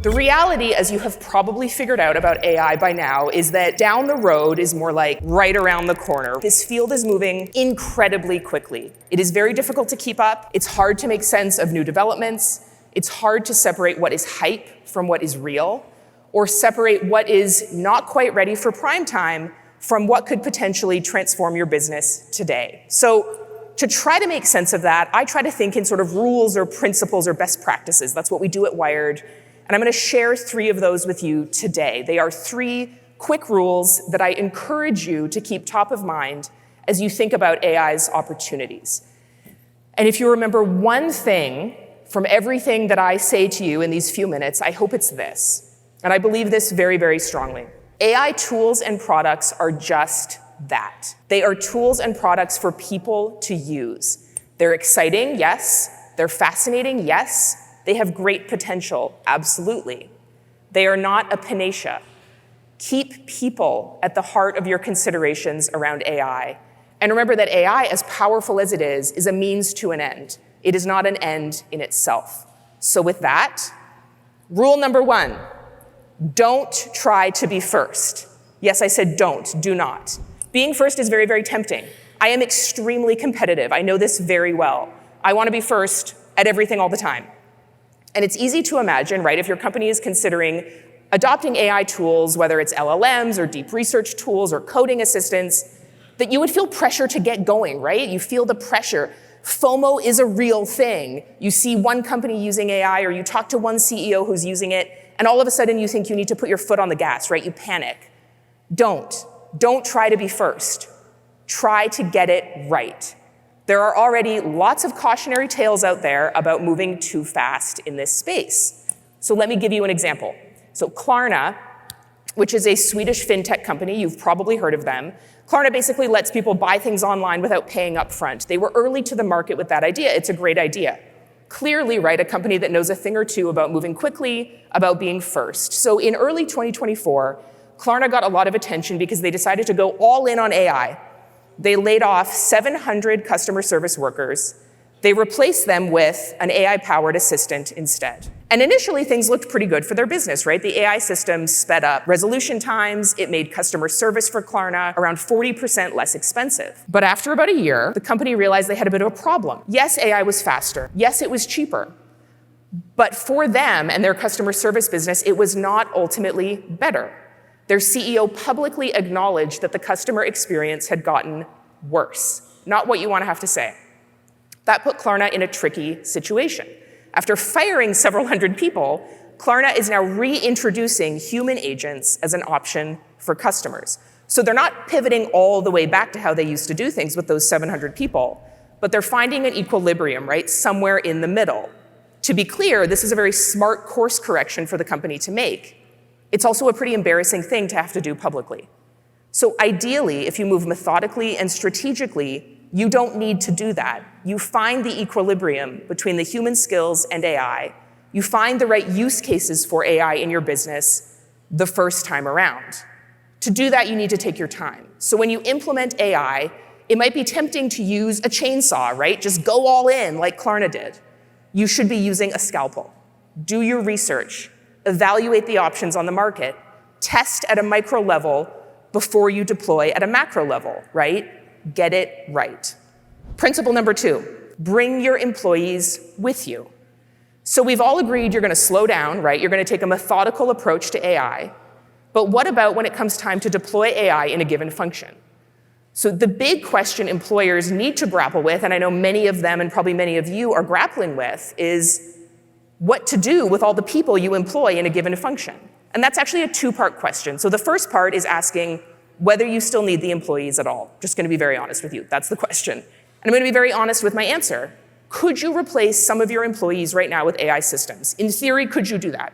The reality, as you have probably figured out about AI by now, is that down the road is more like right around the corner. This field is moving incredibly quickly. It is very difficult to keep up. It's hard to make sense of new developments. It's hard to separate what is hype from what is real, or separate what is not quite ready for prime time from what could potentially transform your business today. So to try to make sense of that, I try to think in sort of rules or principles or best practices. That's what we do at Wired. And I'm going to share 3 of those with you today. They are 3 quick rules that I encourage you to keep top of mind as you think about AI's opportunities. And if you remember one thing from everything that I say to you in these few minutes, I hope it's this. And I believe this very, very strongly. AI tools and products are just that. They are tools and products for people to use. They're exciting, yes. They're fascinating, yes. They have great potential, absolutely. They are not a panacea. Keep people at the heart of your considerations around AI. And remember that AI, as powerful as it is a means to an end. It is not an end in itself. So with that, rule number 1, don't try to be first. Yes, I said don't, do not. Being first is very, very tempting. I am extremely competitive. I know this very well. I want to be first at everything all the time. And it's easy to imagine, right, if your company is considering adopting AI tools, whether it's LLMs or deep research tools or coding assistants, that you would feel pressure to get going, right? You feel the pressure. FOMO is a real thing. You see one company using AI or you talk to one CEO who's using it, and all of a sudden you think you need to put your foot on the gas, right? You panic. Don't try to be first. Try to get it right. There are already lots of cautionary tales out there about moving too fast in this space. So let me give you an example. So Klarna, which is a Swedish fintech company, you've probably heard of them. Klarna basically lets people buy things online without paying up front. They were early to the market with that idea. It's a great idea. Clearly, right, a company that knows a thing or two about moving quickly, about being first. So in early 2024, Klarna got a lot of attention because they decided to go all in on AI. They laid off 700 customer service workers. They replaced them with an AI-powered assistant instead. And initially, things looked pretty good for their business, right? The AI system sped up resolution times. It made customer service for Klarna around 40% less expensive. But after about a year, the company realized they had a bit of a problem. Yes, AI was faster. Yes, it was cheaper. But for them and their customer service business, it was not ultimately better. Their CEO publicly acknowledged that the customer experience had gotten worse. Not what you want to have to say. That put Klarna in a tricky situation. After firing several hundred people, Klarna is now reintroducing human agents as an option for customers. So they're not pivoting all the way back to how they used to do things with those 700 people, but they're finding an equilibrium, right, somewhere in the middle. To be clear, this is a very smart course correction for the company to make. It's also a pretty embarrassing thing to have to do publicly. So ideally, if you move methodically and strategically, you don't need to do that. You find the equilibrium between the human skills and AI. You find the right use cases for AI in your business the first time around. To do that, you need to take your time. So when you implement AI, it might be tempting to use a chainsaw, right? Just go all in like Klarna did. You should be using a scalpel. Do your research. Evaluate the options on the market, test at a micro level before you deploy at a macro level, right? Get it right. Principle number 2, bring your employees with you. So we've all agreed you're going to slow down, right? You're going to take a methodical approach to AI. But what about when it comes time to deploy AI in a given function? So the big question employers need to grapple with, and I know many of them and probably many of you are grappling with, is what to do with all the people you employ in a given function. And that's actually a 2-part question. So the first part is asking whether you still need the employees at all. Just going to be very honest with you. That's the question. And I'm going to be very honest with my answer. Could you replace some of your employees right now with AI systems? In theory, could you do that?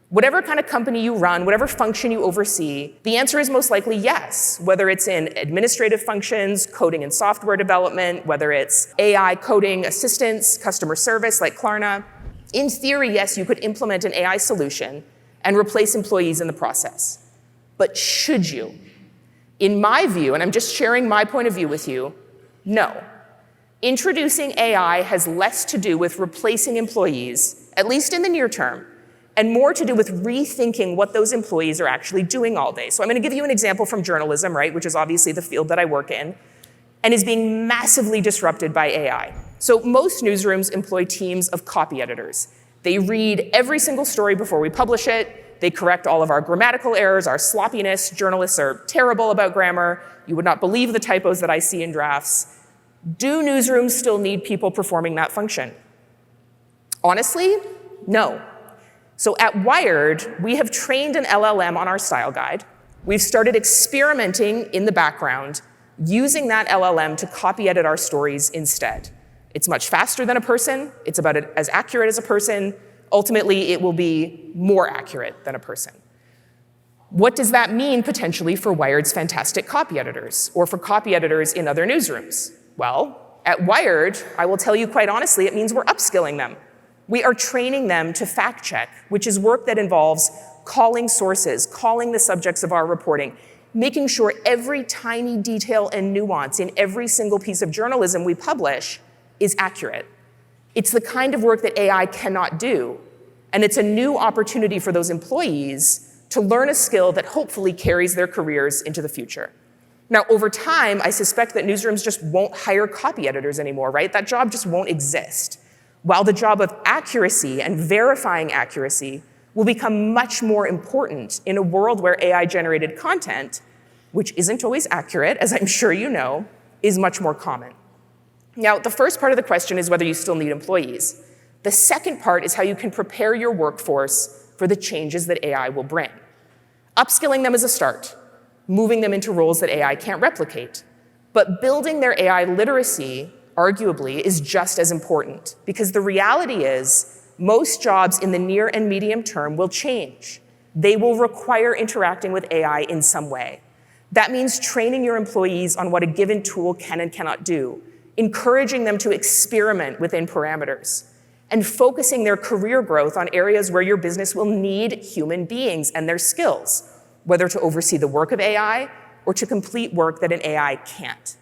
Whatever kind of company you run, whatever function you oversee, the answer is most likely yes. Whether it's in administrative functions, coding and software development, whether it's AI coding assistance, customer service like Klarna. In theory, yes, you could implement an AI solution and replace employees in the process. But should you? In my view, and I'm just sharing my point of view with you, no. Introducing AI has less to do with replacing employees, at least in the near term, and more to do with rethinking what those employees are actually doing all day. So I'm going to give you an example from journalism, right, which is obviously the field that I work in, and is being massively disrupted by AI. So most newsrooms employ teams of copy editors. They read every single story before we publish it. They correct all of our grammatical errors, our sloppiness. Journalists are terrible about grammar. You would not believe the typos that I see in drafts. Do newsrooms still need people performing that function? Honestly, no. So at Wired, we have trained an LLM on our style guide. We've started experimenting in the background, using that LLM to copy edit our stories instead. It's much faster than a person. It's about as accurate as a person. Ultimately, it will be more accurate than a person. What does that mean potentially for Wired's fantastic copy editors or for copy editors in other newsrooms? Well, at Wired, I will tell you quite honestly, it means we're upskilling them. We are training them to fact check, which is work that involves calling sources, calling the subjects of our reporting, making sure every tiny detail and nuance in every single piece of journalism we publish is accurate. It's the kind of work that AI cannot do, and it's a new opportunity for those employees to learn a skill that hopefully carries their careers into the future. Now, over time, I suspect that newsrooms just won't hire copy editors anymore, right? That job just won't exist. While the job of accuracy and verifying accuracy will become much more important in a world where AI-generated content, which isn't always accurate, as I'm sure you know, is much more common. Now, the first part of the question is whether you still need employees. The second part is how you can prepare your workforce for the changes that AI will bring. Upskilling them is a start, moving them into roles that AI can't replicate. But building their AI literacy, arguably, is just as important, because the reality is most jobs in the near and medium term will change. They will require interacting with AI in some way. That means training your employees on what a given tool can and cannot do, encouraging them to experiment within parameters, and focusing their career growth on areas where your business will need human beings and their skills, whether to oversee the work of AI or to complete work that an AI can't.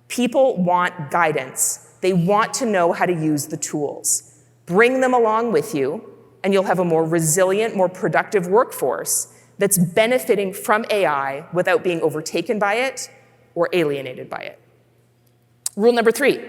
People want guidance. They want to know how to use the tools. Bring them along with you, and you'll have a more resilient, more productive workforce that's benefiting from AI without being overtaken by it or alienated by it. Rule number 3,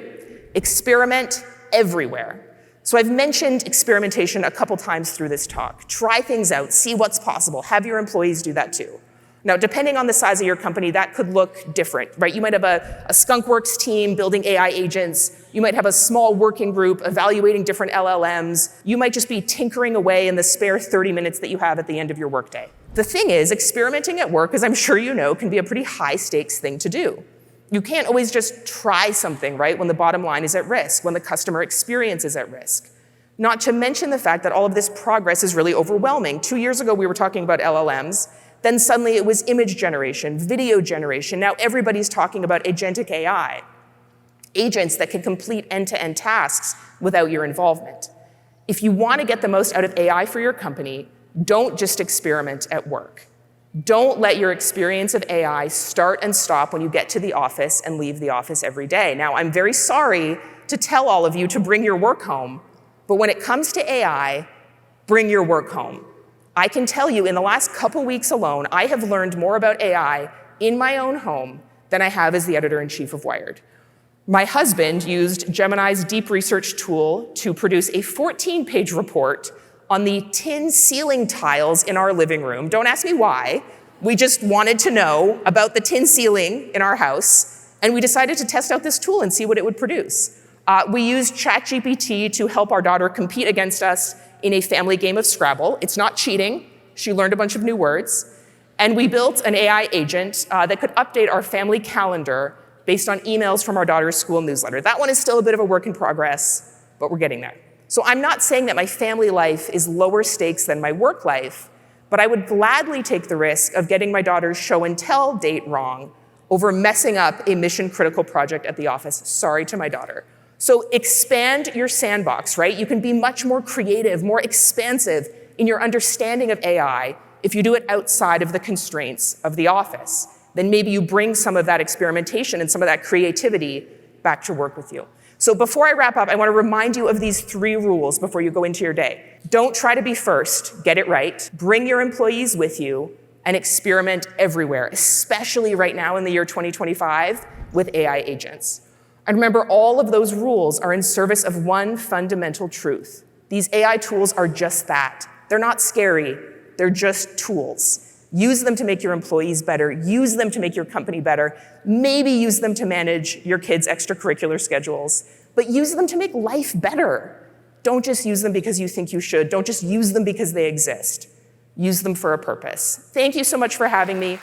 experiment everywhere. So I've mentioned experimentation a couple times through this talk. Try things out, see what's possible. Have your employees do that too. Now, depending on the size of your company, that could look different, right? You might have a skunkworks team building AI agents. You might have a small working group evaluating different LLMs. You might just be tinkering away in the spare 30 minutes that you have at the end of your workday. The thing is, experimenting at work, as I'm sure you know, can be a pretty high-stakes thing to do. You can't always just try something, right, when the bottom line is at risk, when the customer experience is at risk. Not to mention the fact that all of this progress is really overwhelming. 2 years ago, we were talking about LLMs. Then suddenly it was image generation, video generation. Now everybody's talking about agentic AI, agents that can complete end-to-end tasks without your involvement. If you want to get the most out of AI for your company, don't just experiment at work. Don't let your experience of AI start and stop when you get to the office and leave the office every day. Now, I'm very sorry to tell all of you to bring your work home, but when it comes to AI, bring your work home. I can tell you in the last couple weeks alone, I have learned more about AI in my own home than I have as the editor-in-chief of Wired. My husband used Gemini's deep research tool to produce a 14-page report on the tin ceiling tiles in our living room. Don't ask me why. We just wanted to know about the tin ceiling in our house, and we decided to test out this tool and see what it would produce. We used ChatGPT to help our daughter compete against us in a family game of Scrabble. It's not cheating. She learned a bunch of new words. And we built an AI agent that could update our family calendar based on emails from our daughter's school newsletter. That one is still a bit of a work in progress, but we're getting there. So I'm not saying that my family life is lower stakes than my work life, but I would gladly take the risk of getting my daughter's show and tell date wrong over messing up a mission-critical project at the office. Sorry to my daughter. So expand your sandbox, right? You can be much more creative, more expansive in your understanding of AI if you do it outside of the constraints of the office. Then maybe you bring some of that experimentation and some of that creativity back to work with you. So before I wrap up, I want to remind you of these 3 rules before you go into your day. Don't try to be first, get it right. Bring your employees with you and experiment everywhere, especially right now in the year 2025 with AI agents. And remember, all of those rules are in service of one fundamental truth. These AI tools are just that. They're not scary, they're just tools. Use them to make your employees better, use them to make your company better, maybe use them to manage your kids' extracurricular schedules, but use them to make life better. Don't just use them because you think you should, don't just use them because they exist. Use them for a purpose. Thank you so much for having me.